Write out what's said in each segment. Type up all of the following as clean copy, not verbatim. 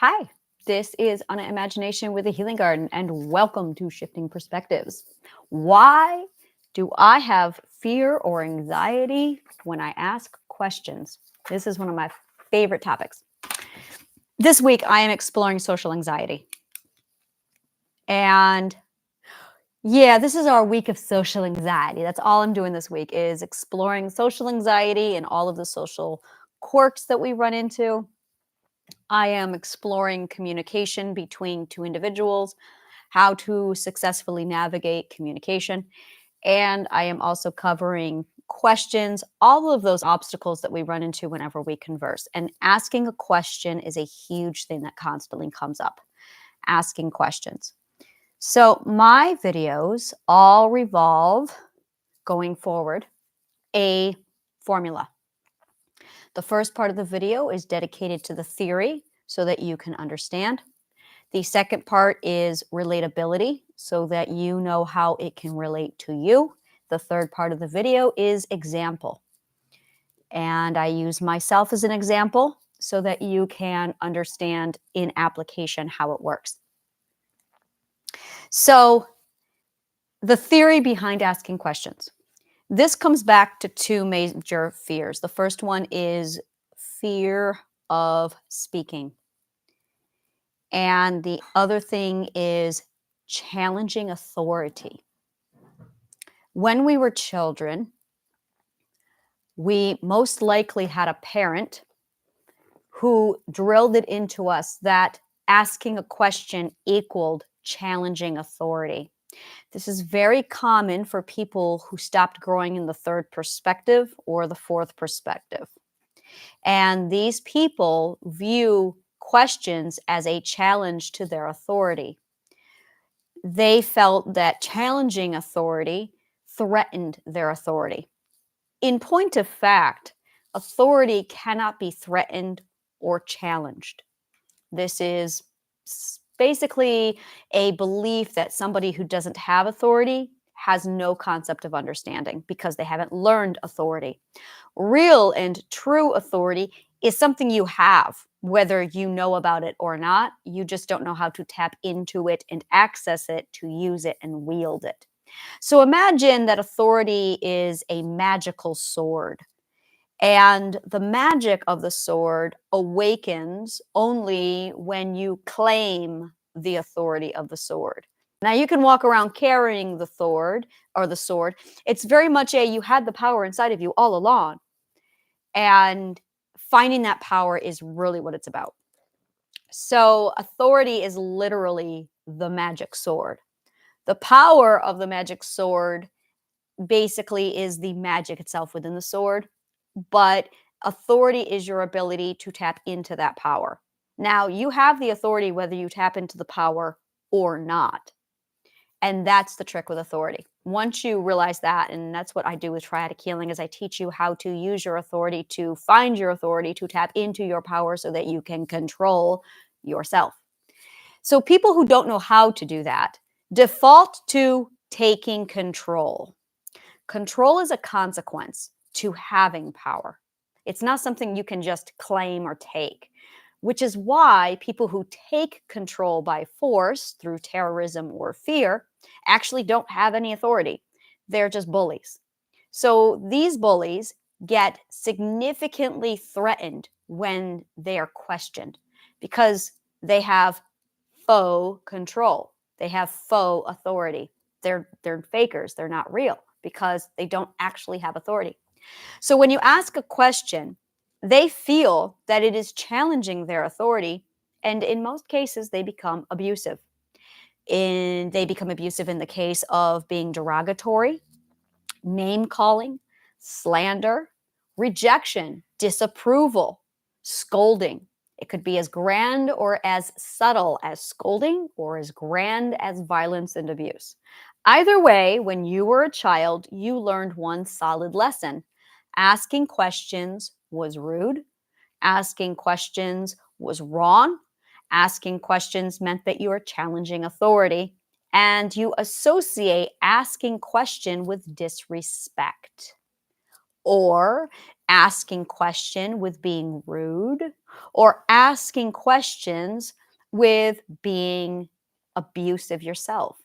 Hi, this is Anna Imagination with a Healing Garden, and welcome to Shifting Perspectives. Why do I have fear or anxiety when I ask questions? This is one of my favorite topics. This week, I am exploring social anxiety. And yeah, this is our week of social anxiety. That's all I'm doing this week is exploring social anxiety and all of the social quirks that we run into. I am exploring communication between two individuals, how to successfully navigate communication. And I am also covering questions, all of those obstacles that we run into whenever we converse. And asking a question is a huge thing that constantly comes up. Asking questions. So my videos all revolve, going forward, a formula. The first part of the video is dedicated to the theory so that you can understand. The second part is relatability so that you know how it can relate to you. The third part of the video is example. And I use myself as an example so that you can understand in application how it works. So the theory behind asking questions. This comes back to two major fears. The first one is fear of speaking. And the other thing is challenging authority. When we were children, we most likely had a parent who drilled it into us that asking a question equaled challenging authority. This is very common for people who stopped growing in the third perspective or the fourth perspective. And these people view questions as a challenge to their authority. They felt that challenging authority threatened their authority. In point of fact, authority cannot be threatened or challenged. This is basically a belief that somebody who doesn't have authority has no concept of understanding because they haven't learned authority. Real and true authority is something you have, whether you know about it or not. You just don't know how to tap into it and access it to use it and wield it. So imagine that authority is a magical sword. And the magic of the sword awakens only when you claim the authority of the sword. Now you can walk around carrying the sword or the sword. It's very much you had the power inside of you all along. And finding that power is really what it's about. So authority is literally the magic sword. The power of the magic sword basically is the magic itself within the sword, but authority is your ability to tap into that power. Now, you have the authority whether you tap into the power or not. And that's the trick with authority. Once you realize that, and that's what I do with Triadic Healing, is I teach you how to use your authority to find your authority, to tap into your power so that you can control yourself. So people who don't know how to do that default to taking control. Control is a consequence to having power. It's not something you can just claim or take, which is why people who take control by force through terrorism or fear actually don't have any authority. They're just bullies. So these bullies get significantly threatened when they are questioned because they have faux control. They have faux authority. They're fakers. They're not real because they don't actually have authority. So when you ask a question, they feel that it is challenging their authority, and in most cases, they become abusive. They become abusive in the case of being derogatory, name-calling, slander, rejection, disapproval, scolding. It could be as grand or as subtle as scolding or as grand as violence and abuse. Either way, when you were a child, you learned one solid lesson. Asking questions was rude. Asking questions was wrong. Asking questions meant that you were challenging authority. And you associate asking question with disrespect. Or asking question with being rude, or asking questions with being abusive yourself.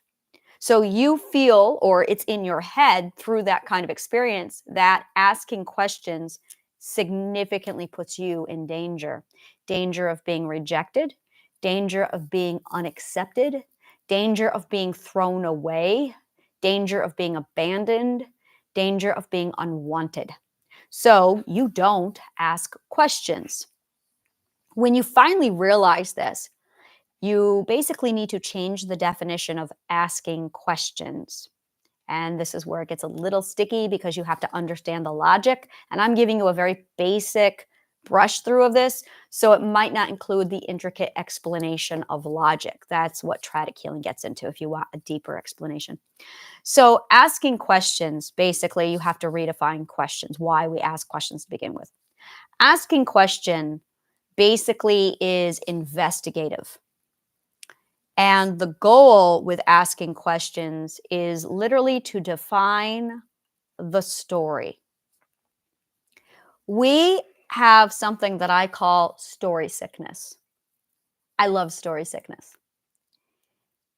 So you feel, or it's in your head through that kind of experience, that asking questions significantly puts you in danger. Danger of being rejected, danger of being unaccepted, danger of being thrown away, danger of being abandoned, danger of being unwanted. So you don't ask questions. When you finally realize this, you basically need to change the definition of asking questions. And this is where it gets a little sticky because you have to understand the logic. And I'm giving you a very basic brush through of this, so it might not include the intricate explanation of logic. That's what triadic healing gets into if you want a deeper explanation. So asking questions, basically, you have to redefine questions, why we ask questions to begin with. Asking question basically is investigative. And the goal with asking questions is literally to define the story. We have something that I call story sickness. I love story sickness.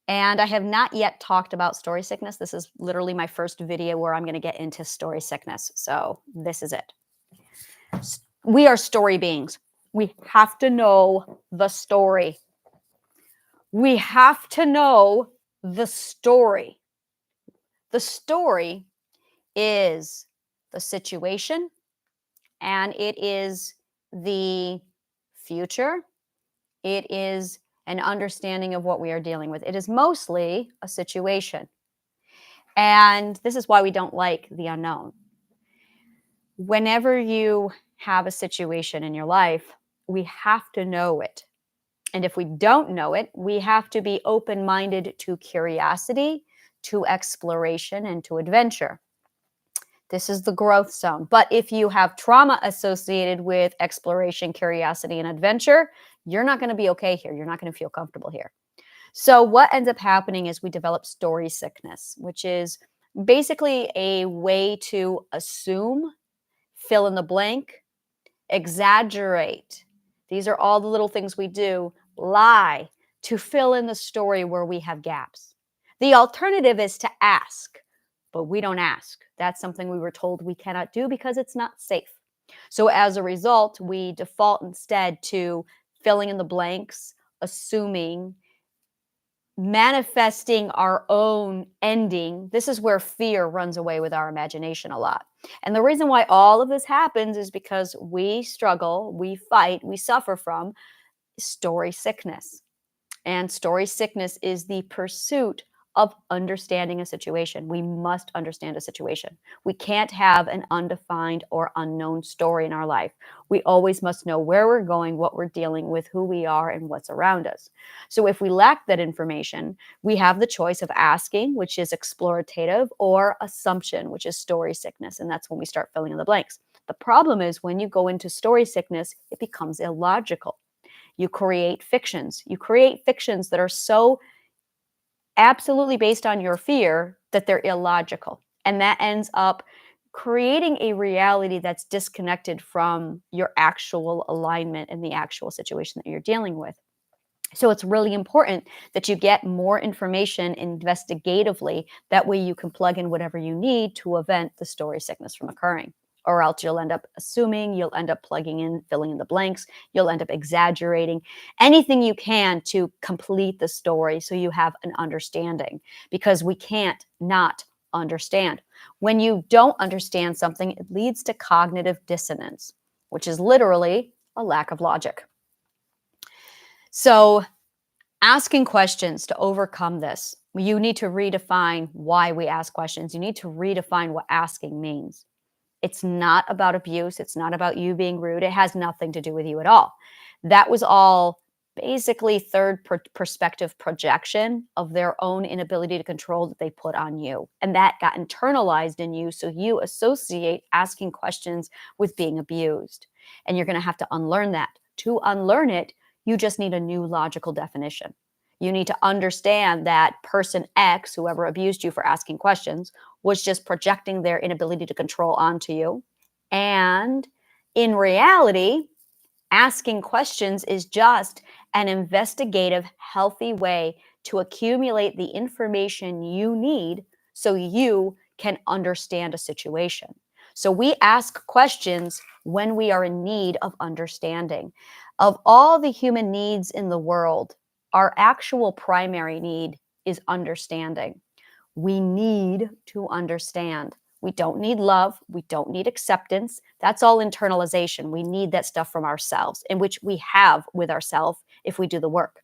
And I have not yet talked about story sickness. This is literally my first video where I'm going to get into story sickness. So this is it. We are story beings. We have to know the story. We have to know the story. The story is the situation, and it is the future. It is an understanding of what we are dealing with. It is mostly a situation. And this is why we don't like the unknown. Whenever you have a situation in your life, we have to know it. And if we don't know it, we have to be open-minded to curiosity, to exploration, and to adventure. This is the growth zone. But if you have trauma associated with exploration, curiosity, and adventure, you're not going to be okay here. You're not going to feel comfortable here. So what ends up happening is we develop story sickness, which is basically a way to assume, fill in the blank, exaggerate. These are all the little things we do. Lie to fill in the story where we have gaps. The alternative is to ask, but we don't ask. That's something we were told we cannot do because it's not safe. So as a result, we default instead to filling in the blanks, assuming, manifesting our own ending. This is where fear runs away with our imagination a lot. And the reason why all of this happens is because we struggle, we fight, we suffer from story sickness. And story sickness is the pursuit of understanding a situation. We must understand a situation. We can't have an undefined or unknown story in our life. We always must know where we're going, what we're dealing with, who we are, and what's around us. So if we lack that information, we have the choice of asking, which is explorative, or assumption, which is story sickness. And that's when we start filling in the blanks. The problem is when you go into story sickness, it becomes illogical. You create fictions. You create fictions that are so absolutely based on your fear that they're illogical. And that ends up creating a reality that's disconnected from your actual alignment and the actual situation that you're dealing with. So it's really important that you get more information investigatively. That way you can plug in whatever you need to prevent the story sickness from occurring. Or else you'll end up assuming, you'll end up plugging in, filling in the blanks, you'll end up exaggerating, anything you can to complete the story so you have an understanding, because we can't not understand. When you don't understand something, it leads to cognitive dissonance, which is literally a lack of logic. So asking questions to overcome this, you need to redefine why we ask questions. You need to redefine what asking means. It's not about abuse. It's not about you being rude. It has nothing to do with you at all. That was all basically third perspective projection of their own inability to control that they put on you. And that got internalized in you. So you associate asking questions with being abused. And you're going to have to unlearn that. To unlearn it, you just need a new logical definition. You need to understand that person X, whoever abused you for asking questions, was just projecting their inability to control onto you. And In reality, asking questions is just an investigative, healthy way to accumulate the information you need so you can understand a situation. So we ask questions when we are in need of understanding. Of all the human needs in the world, our actual primary need is understanding. We need to understand. We don't need love. We don't need acceptance. That's all internalization. We need that stuff from ourselves, in which we have with ourselves if we do the work.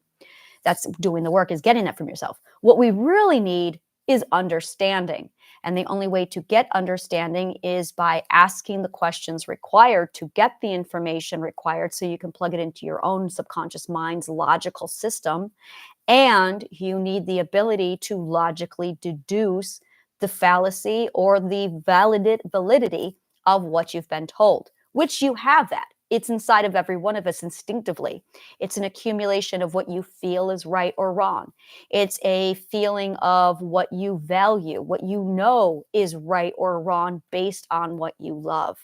That's doing the work, is getting it from yourself. What we really need is understanding. And the only way to get understanding is by asking the questions required to get the information required so you can plug it into your own subconscious mind's logical system. And you need the ability to logically deduce the fallacy or the validity of what you've been told, which you have that. It's inside of every one of us instinctively. It's an accumulation of what you feel is right or wrong. It's a feeling of what you value, what you know is right or wrong based on what you love.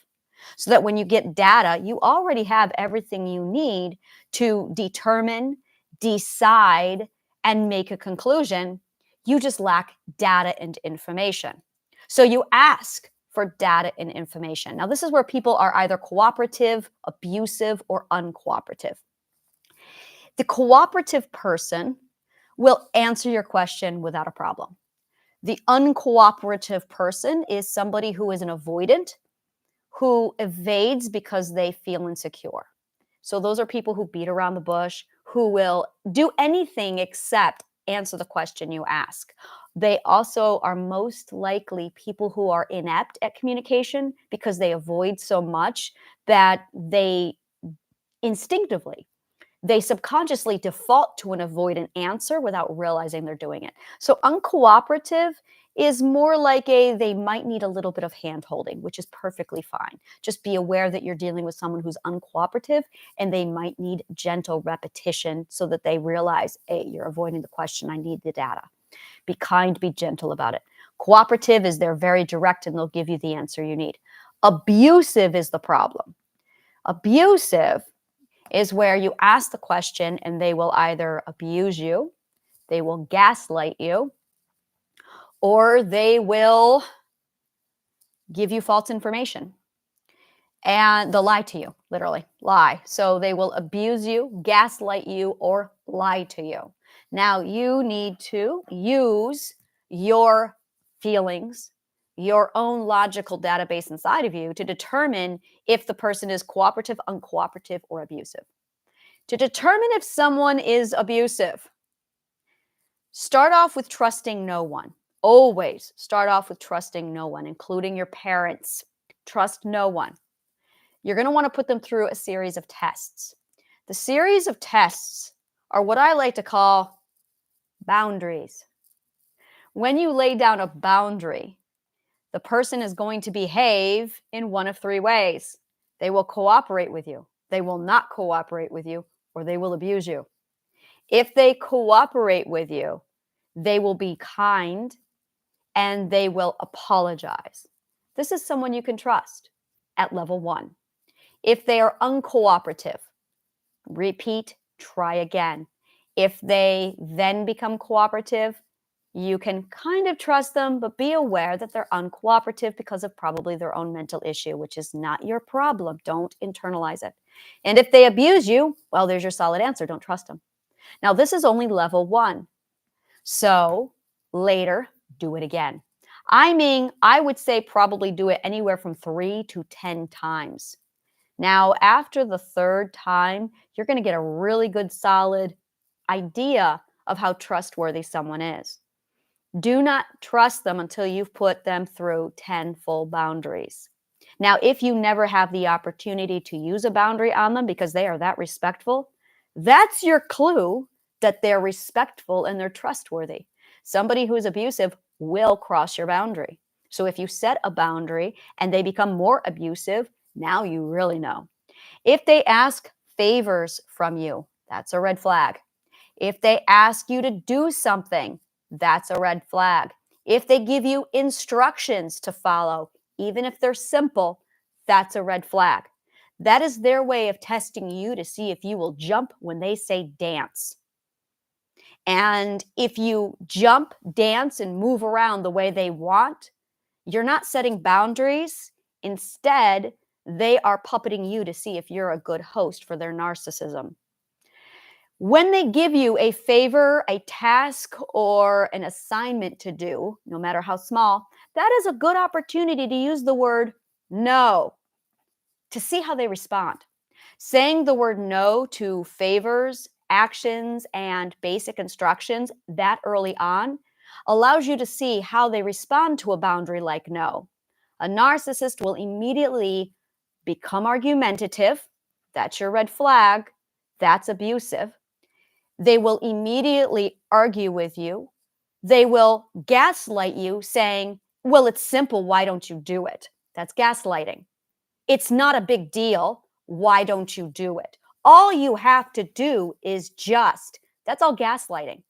So that when you get data, you already have everything you need to determine, decide, and make a conclusion. You just lack data and information. So you ask for data and information. Now, this is where people are either cooperative, abusive, or uncooperative. The cooperative person will answer your question without a problem. The uncooperative person is somebody who is an avoidant, who evades because they feel insecure. So those are people who beat around the bush, who will do anything except answer the question you ask. They also are most likely people who are inept at communication because they avoid so much that instinctively, they subconsciously default to an avoidant answer without realizing they're doing it. So uncooperative is more like they might need a little bit of hand holding, which is perfectly fine. Just be aware that you're dealing with someone who's uncooperative and they might need gentle repetition so that they realize, hey, you're avoiding the question. I need the data. Be kind, be gentle about it. Cooperative is they're very direct and they'll give you the answer you need. Abusive is the problem. Abusive is where you ask the question and they will either abuse you, they will gaslight you, or they will give you false information. And they'll lie to you, literally lie. So they will abuse you, gaslight you, or lie to you. Now you need to use your feelings, your own logical database inside of you to determine if the person is cooperative, uncooperative, or abusive. To determine if someone is abusive, start off with trusting no one. Always start off with trusting no one, including your parents. Trust no one. You're going to want to put them through a series of tests. The series of tests are what I like to call boundaries. When you lay down a boundary, the person is going to behave in one of three ways. They will cooperate with you, they will not cooperate with you, or they will abuse you. If they cooperate with you, they will be kind and they will apologize. This is someone you can trust at level 1. If they are uncooperative, repeat, try again. If they then become cooperative, you can kind of trust them, but be aware that they're uncooperative because of probably their own mental issue, which is not your problem. Don't internalize it. And if they abuse you, well, there's your solid answer. Don't trust them. Now, this is only level 1. So later, do it again. I mean, I would say probably do it anywhere from 3 to 10 times. Now, after the 3rd time, you're going to get a really good, solid idea of how trustworthy someone is. Do not trust them until you've put them through 10 full boundaries. Now, if you never have the opportunity to use a boundary on them because they are that respectful, that's your clue that they're respectful and they're trustworthy. Somebody who's abusive will cross your boundary. So if you set a boundary and they become more abusive, now you really know. If they ask favors from you, that's a red flag. If they ask you to do something, that's a red flag. If they give you instructions to follow, even if they're simple, that's a red flag. That is their way of testing you to see if you will jump when they say dance. And if you jump, dance, and move around the way they want, you're not setting boundaries. Instead, they are puppeting you to see if you're a good host for their narcissism. When they give you a favor, a task, or an assignment to do, no matter how small, that is a good opportunity to use the word no to see how they respond. Saying the word no to favors, actions, and basic instructions that early on allows you to see how they respond to a boundary like no. A narcissist will immediately become argumentative. That's your red flag. That's abusive. They will immediately argue with you. They will gaslight you, saying, well, it's simple. Why don't you do it? That's gaslighting. It's not a big deal. Why don't you do it? All you have to do is just, that's all gaslighting,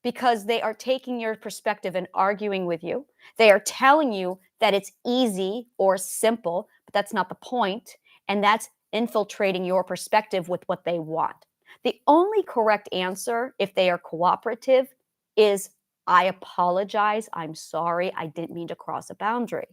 because they are taking your perspective and arguing with you. They are telling you that it's easy or simple, but that's not the point. And that's infiltrating your perspective with what they want. The only correct answer, if they are cooperative, is I apologize. I'm sorry. I didn't mean to cross a boundary.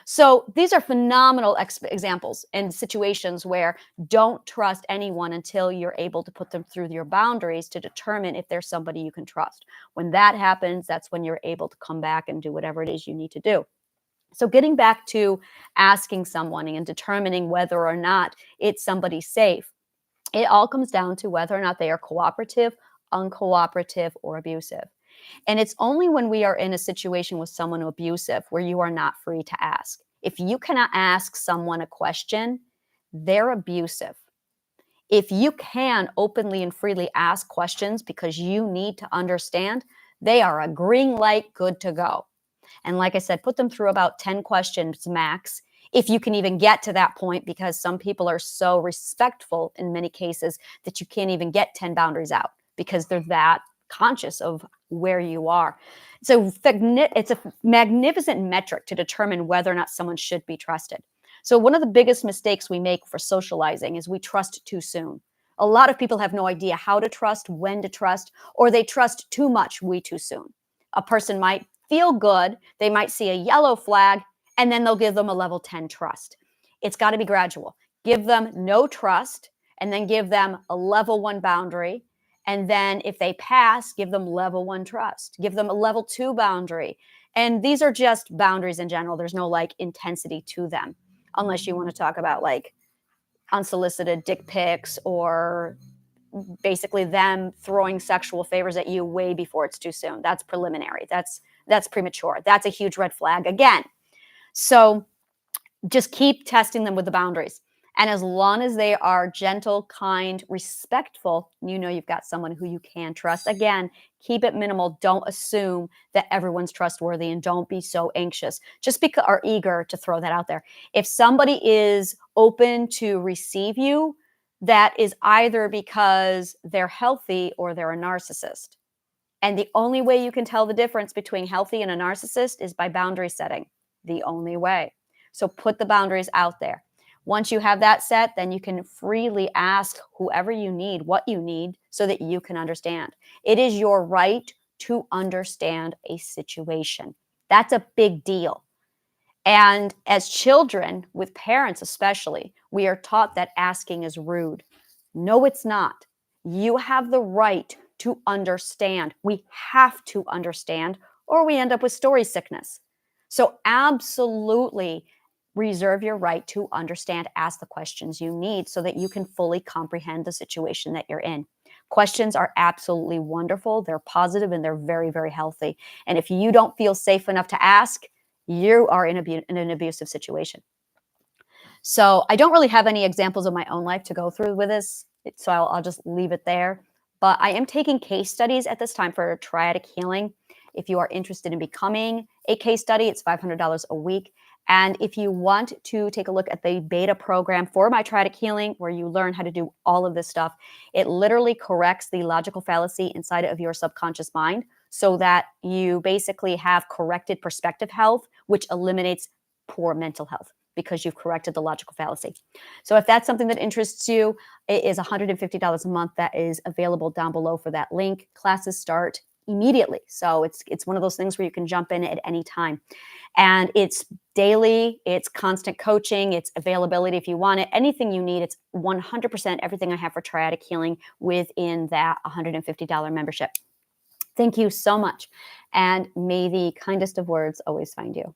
So these are phenomenal examples and situations where don't trust anyone until you're able to put them through your boundaries to determine if there's somebody you can trust. When that happens, that's when you're able to come back and do whatever it is you need to do. So getting back to asking someone and determining whether or not it's somebody safe, it all comes down to whether or not they are cooperative, uncooperative, or abusive. And it's only when we are in a situation with someone abusive where you are not free to ask. If you cannot ask someone a question, they're abusive. If you can openly and freely ask questions because you need to understand, they are a green light, good to go. And like I said, put them through about 10 questions max, if you can even get to that point, because some people are so respectful in many cases that you can't even get 10 boundaries out because they're that conscious of where you are. So it's a magnificent metric to determine whether or not someone should be trusted. So one of the biggest mistakes we make for socializing is we trust too soon. A lot of people have no idea how to trust, when to trust, or they trust too much way too soon. A person might feel good, they might see a yellow flag, and then they'll give them a level 10 trust. It's got to be gradual. Give them no trust, and then give them a level 1 boundary. And then if they pass, give them level 1 trust. Give them a level 2 boundary. And these are just boundaries in general. There's no like intensity to them, unless you want to talk about like unsolicited dick pics or basically them throwing sexual favors at you way before it's too soon. That's preliminary. That's premature. That's a huge red flag again. So just keep testing them with the boundaries. And as long as they are gentle, kind, respectful, you know you've got someone who you can trust. Again, keep it minimal. Don't assume that everyone's trustworthy, and don't be so anxious just because are eager to throw that out there. If somebody is open to receive you, that is either because they're healthy or they're a narcissist. And the only way you can tell the difference between healthy and a narcissist is by boundary setting. The only way. So put the boundaries out there. Once you have that set, then you can freely ask whoever you need what you need so that you can understand. It is your right to understand a situation. That's a big deal. And as children, with parents especially, we are taught that asking is rude. No, it's not. You have the right to understand. We have to understand, or we end up with story sickness. So absolutely reserve your right to understand, ask the questions you need so that you can fully comprehend the situation that you're in. Questions are absolutely wonderful. They're positive and they're very, very healthy. And if you don't feel safe enough to ask, you are in an abusive situation. So I don't really have any examples of my own life to go through with this, so I'll just leave it there. But I am taking case studies at this time for triadic healing. If you are interested in becoming a case study, it's $500 a week. And if you want to take a look at the beta program for my triadic healing, where you learn how to do all of this stuff, it literally corrects the logical fallacy inside of your subconscious mind so that you basically have corrected perspective health, which eliminates poor mental health. because you've corrected the logical fallacy. So if that's something that interests you, it is $150 a month. That is available down below for that link. Classes start immediately. So it's one of those things where you can jump in at any time. And it's daily, it's constant coaching, it's availability if you want it, anything you need. It's 100% everything I have for triadic healing within that $150 membership. Thank you so much. And may the kindest of words always find you.